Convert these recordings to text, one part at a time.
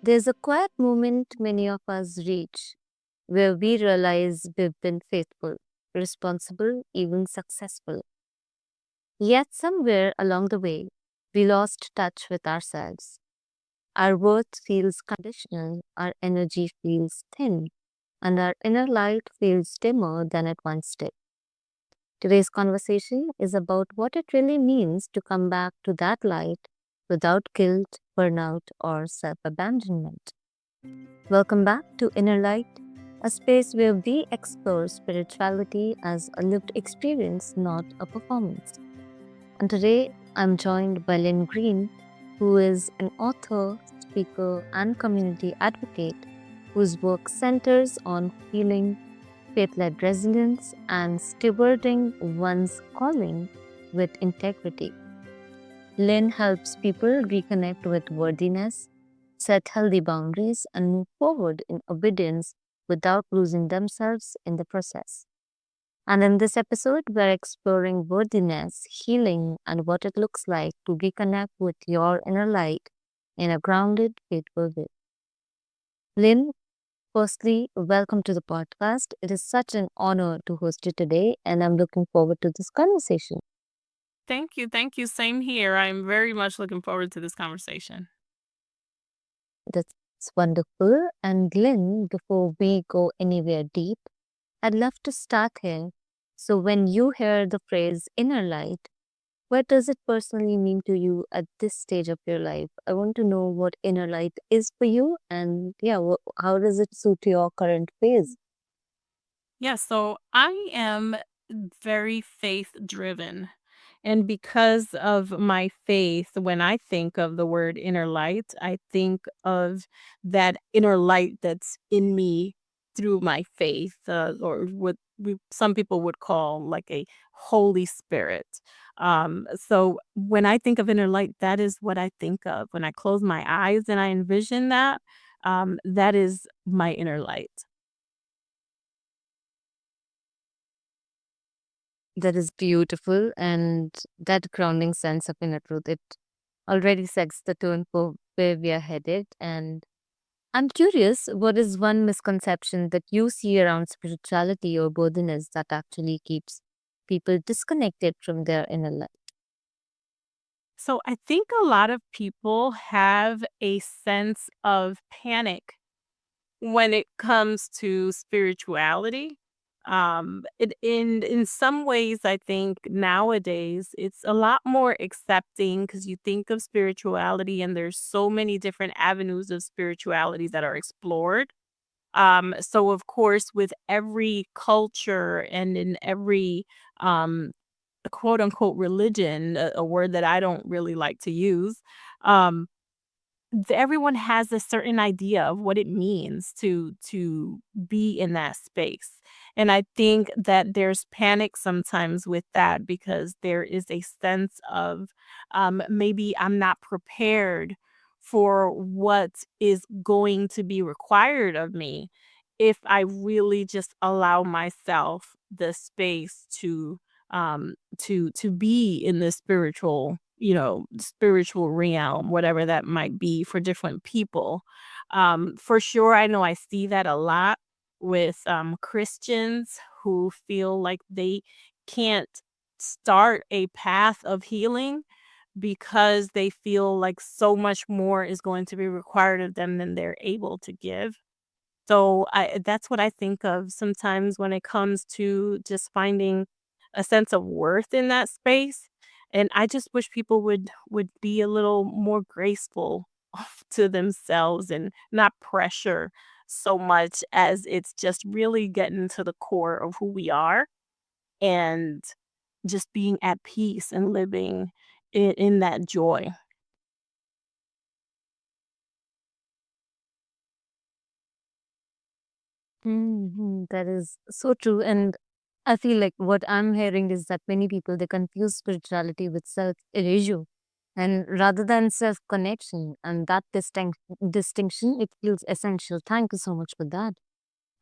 There's a quiet moment many of us reach where we realize we've been faithful, responsible, even successful. Yet, somewhere along the way, we lost touch with ourselves. Our worth feels conditional, our energy feels thin, and our inner light feels dimmer than it once did. Today's conversation is about what it really means to come back to that light without guilt, burnout, or self abandonment. Welcome back to Inner Light, a space where we explore spirituality as a lived experience, not a performance. And today I'm joined by Lyn Green, who is an author, speaker, and community advocate whose work centers on healing, faith led resilience, and stewarding one's calling with integrity. Lynn helps people reconnect with worthiness, set healthy boundaries, and move forward in obedience without losing themselves in the process. And in this episode, we're exploring worthiness, healing, and what it looks like to reconnect with your inner light in a grounded, faithful way. Lynn, firstly, welcome to the podcast. It is such an honor to host you today, and I'm looking forward to this conversation. Thank you. Thank you. Same here. I'm very much looking forward to this conversation. That's wonderful. And Lynn, before we go anywhere deep, I'd love to start here. So, when you hear the phrase inner light, what does it personally mean to you at this stage of your life? I want to know what inner light is for you, and yeah, how does it suit your current phase? Yeah, so I am very faith driven. And because of my faith, when I think of the word inner light, I think of that inner light that's in me through my faith, or what some people would call like a Holy Spirit. So when I think of inner light, that is what I think of. When I close my eyes and I envision that, that is my inner light. That is beautiful, and that grounding sense of inner truth, it already sets the tone for where we are headed. And I'm curious, what is one misconception that you see around spirituality or worthiness that actually keeps people disconnected from their inner life? So I think a lot of people have a sense of panic when it comes to spirituality. In some ways, I think nowadays it's a lot more accepting because you think of spirituality and there's so many different avenues of spirituality that are explored. So of course, with every culture and in every um, quote unquote religion, a word that I don't really like to use, um, everyone has a certain idea of what it means to be in that space. And I think that there's panic sometimes with that because there is a sense of maybe I'm not prepared for what is going to be required of me if I really just allow myself the space to be in the spiritual, spiritual realm, whatever that might be for different people. For sure, I know I see that a lot with Christians who feel like they can't start a path of healing because they feel like so much more is going to be required of them than they're able to give. So that's what I think of sometimes when it comes to just finding a sense of worth in that space. And I just wish people would be a little more graceful to themselves and not pressure so much as it's just really getting to the core of who we are and just being at peace and living in that joy. That is so true. And I feel like what I'm hearing is that many people they confuse spirituality with self erasure and rather than self connection. And that distinction it feels essential. Thank you so much for that.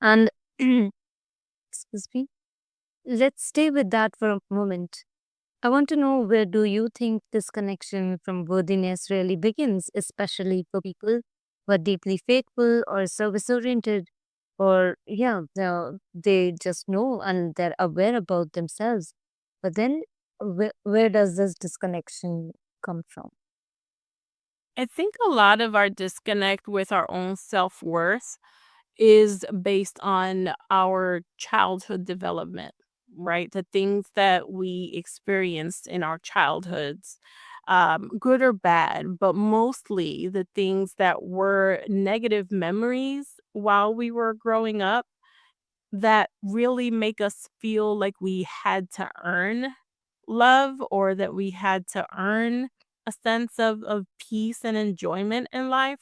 And excuse me, let's stay with that for a moment. I want to know, where do you think this connection from worthiness really begins, especially for people were deeply faithful or service oriented, or yeah, they just know and they're aware about themselves. But then, where does this disconnection come from? I think a lot of our disconnect with our own self-worth is based on our childhood development, right? The things that we experienced in our childhoods, good or bad, but mostly the things that were negative memories while we were growing up that really make us feel like we had to earn love or that we had to earn a sense of peace and enjoyment in life.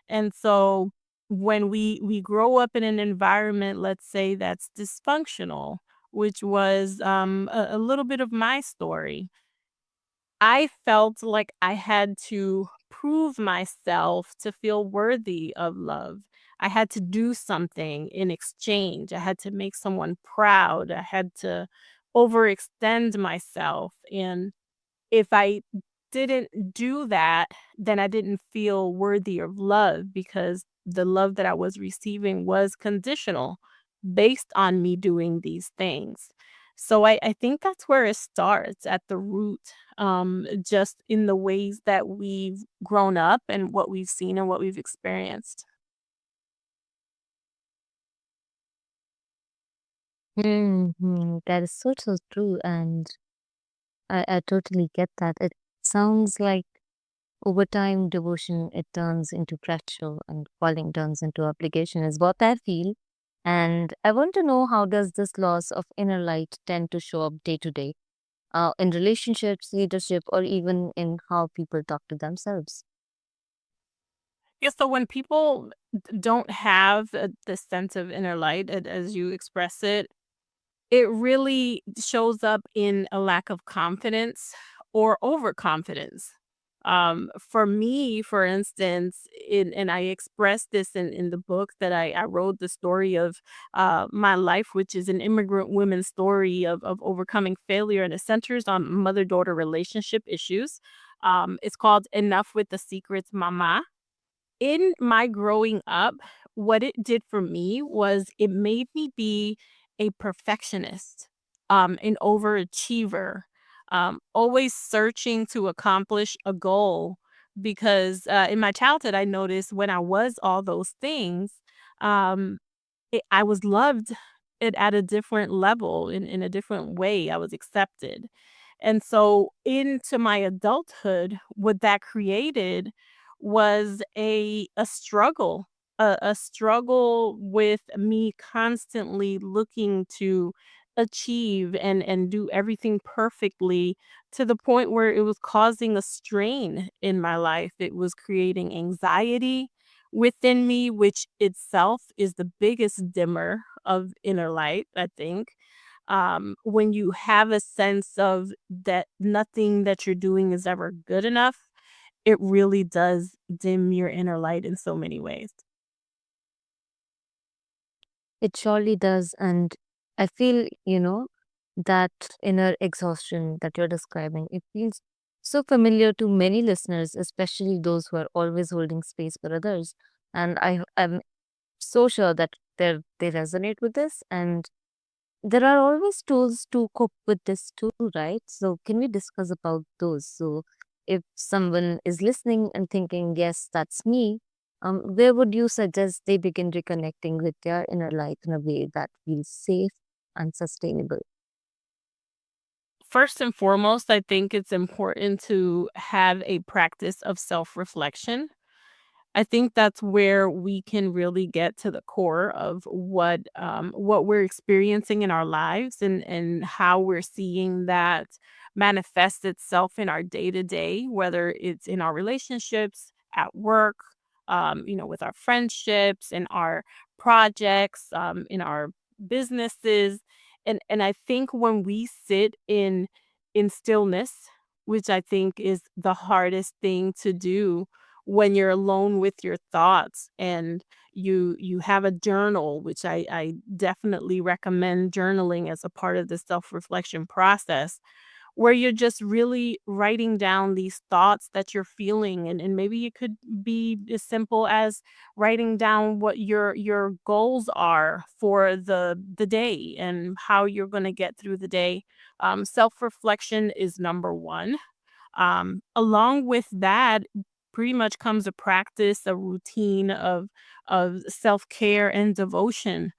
And so when we grow up in an environment, let's say that's dysfunctional, which was a little bit of my story, I felt like I had to prove myself to feel worthy of love. I had to do something in exchange. I had to make someone proud. I had to overextend myself. And if I didn't do that, then I didn't feel worthy of love because the love that I was receiving was conditional based on me doing these things. So I think that's where it starts at the root, just in the ways that we've grown up and what we've seen and what we've experienced. That is so, so true. And I totally get that. It sounds like over time, devotion, it turns into pressure and calling turns into obligation, is what I feel. And I want to know, how does this loss of inner light tend to show up day to day, in relationships, leadership, or even in how people talk to themselves? Yeah, so when people don't have this sense of inner light, as you express it, it really shows up in a lack of confidence or overconfidence. For me, for instance, and I expressed this in the book that I wrote, the story of my life, which is an immigrant women's story of overcoming failure, and it centers on mother daughter relationship issues. It's called Enough with the Secrets, Mama. In my growing up, what it did for me was it made me be a perfectionist, an overachiever, always searching to accomplish a goal. Because in my childhood, I noticed when I was all those things, um, I was loved at a different level, in a different way. I was accepted. And so into my adulthood, what that created was a struggle, a struggle with me constantly looking to achieve and do everything perfectly to the point where it was causing a strain in my life. It was creating anxiety within me, which itself is the biggest dimmer of inner light, I think. When you have a sense of that nothing that you're doing is ever good enough, it really does dim your inner light in so many ways. It surely does. And I feel, that inner exhaustion that you're describing, it feels so familiar to many listeners, especially those who are always holding space for others. And I'm so sure that they resonate with this. And there are always tools to cope with this too, right? So can we discuss about those? So if someone is listening and thinking, yes, that's me, where would you suggest they begin reconnecting with their inner light in a way that feels safe and sustainable? First and foremost, I think it's important to have a practice of self reflection. I think that's where we can really get to the core of what we're experiencing in our lives and how we're seeing that manifest itself in our day to day, whether it's in our relationships, at work, with our friendships, in our projects, in our businesses, and I think when we sit in stillness, which I think is the hardest thing to do when you're alone with your thoughts and you have a journal, which I definitely recommend journaling as a part of the self-reflection process. where you're just really writing down these thoughts that you're feeling. And maybe it could be as simple as writing down what your goals are for the day and how you're going to get through the day. Self-reflection is number one. Along with that, pretty much comes a practice, a routine of self-care and devotion.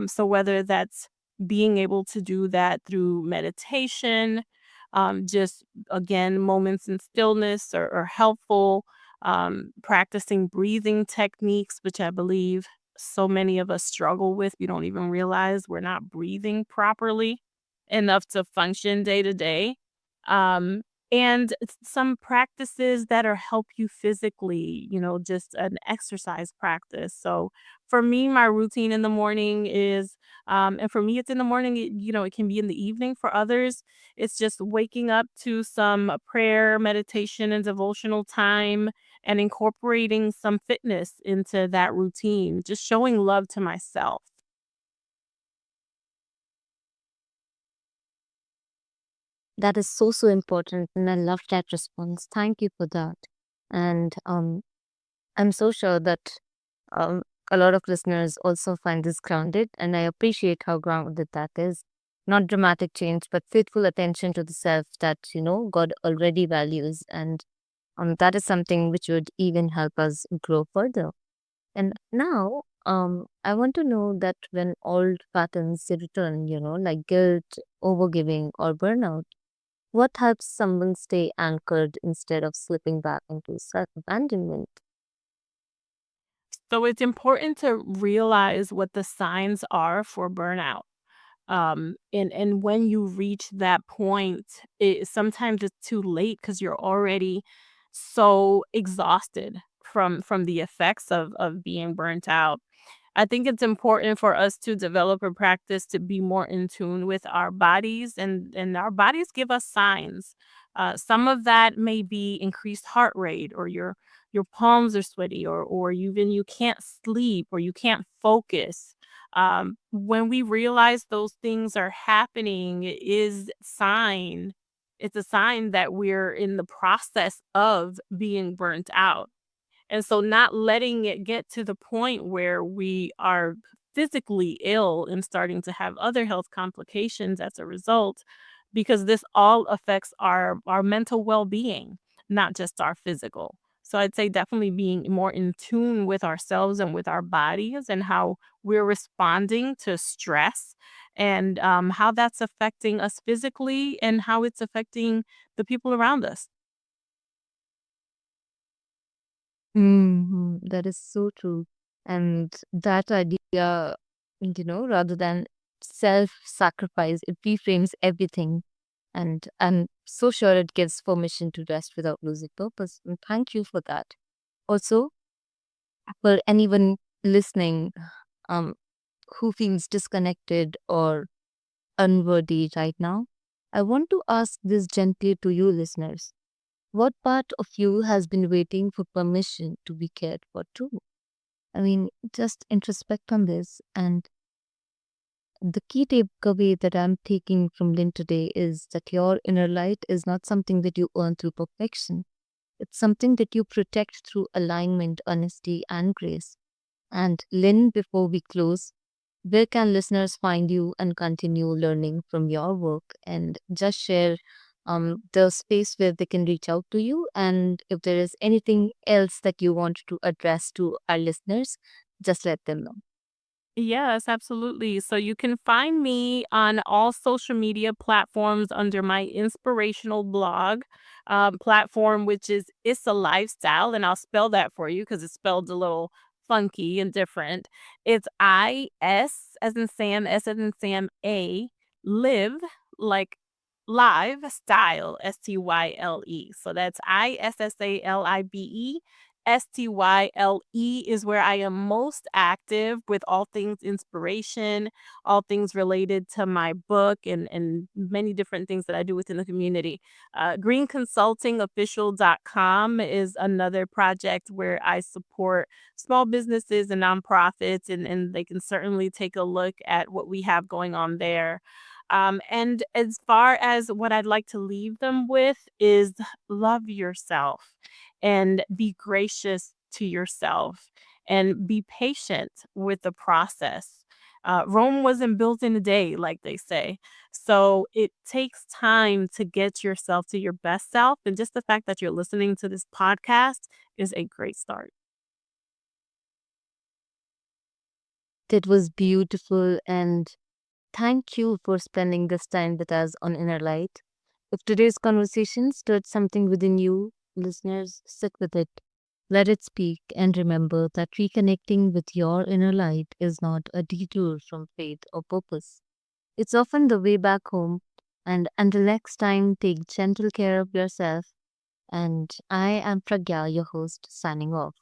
So whether that's being able to do that through meditation, just again, moments in stillness or helpful, practicing breathing techniques, which I believe so many of us struggle with. We don't even realize we're not breathing properly enough to function day to day. Um, and some practices that are help you physically, just an exercise practice. So for me, my routine in the morning is, and for me, it's in the morning, it can be in the evening. For others, it's just waking up to some prayer, meditation, and devotional time and incorporating some fitness into that routine, just showing love to myself. That is so, so important. And I love that response. Thank you for that. And I'm so sure that um, a lot of listeners also find this grounded. And I appreciate how grounded that is. Not dramatic change, but faithful attention to the self that, God already values. And that is something which would even help us grow further. And now, I want to know that when old patterns return, like guilt, overgiving, or burnout, what helps someone stay anchored instead of slipping back into self abandonment? So it's important to realize what the signs are for burnout. And when you reach that point, sometimes it's too late because you're already so exhausted from the effects of being burnt out. I think it's important for us to develop a practice to be more in tune with our bodies, and our bodies give us signs. Some of that may be increased heart rate, or your palms are sweaty, or even you can't sleep or you can't focus. When we realize those things are happening, it's a sign that we're in the process of being burnt out. And so not letting it get to the point where we are physically ill and starting to have other health complications as a result, because this all affects our mental well-being, not just our physical. So I'd say definitely being more in tune with ourselves and with our bodies and how we're responding to stress, and how that's affecting us physically and how it's affecting the people around us. That is so true. And that idea, rather than self sacrifice, it reframes everything. And I'm so sure it gives permission to rest without losing purpose. And thank you for that. Also, for anyone listening um, who feels disconnected or unworthy right now, I want to ask this gently to you, listeners. What part of you has been waiting for permission to be cared for too? I mean, just introspect on this. And the key takeaway that I'm taking from Lynn today is that your inner light is not something that you earn through perfection. It's something that you protect through alignment, honesty, and grace. And Lynn, before we close, where can listeners find you and continue learning from your work? And just share the space where they can reach out to you. And if there is anything else that you want to address to our listeners, just let them know. Yes, absolutely. So you can find me on all social media platforms under my inspirational blog platform, which is It's a Lifestyle. And I'll spell that for you because it's spelled a little funky and different. It's IS as in Sam, S as in Sam, A, live, like live style, STYLE. So that's ISSALIBE. STYLE is where I am most active with all things inspiration, all things related to my book, and many different things that I do within the community. Greenconsultingofficial.com is another project where I support small businesses and nonprofits, and they can certainly take a look at what we have going on there. And as far as what I'd like to leave them with is love yourself and be gracious to yourself and be patient with the process. Rome wasn't built in a day, like they say. So it takes time to get yourself to your best self. And just the fact that you're listening to this podcast is a great start. That was beautiful, and thank you for spending this time with us on Inner Light. If today's conversation stirred something within you, listeners, sit with it. Let it speak, and remember that reconnecting with your inner light is not a detour from faith or purpose. It's often the way back home. And until next time, take gentle care of yourself. And I am Pragya, your host, signing off.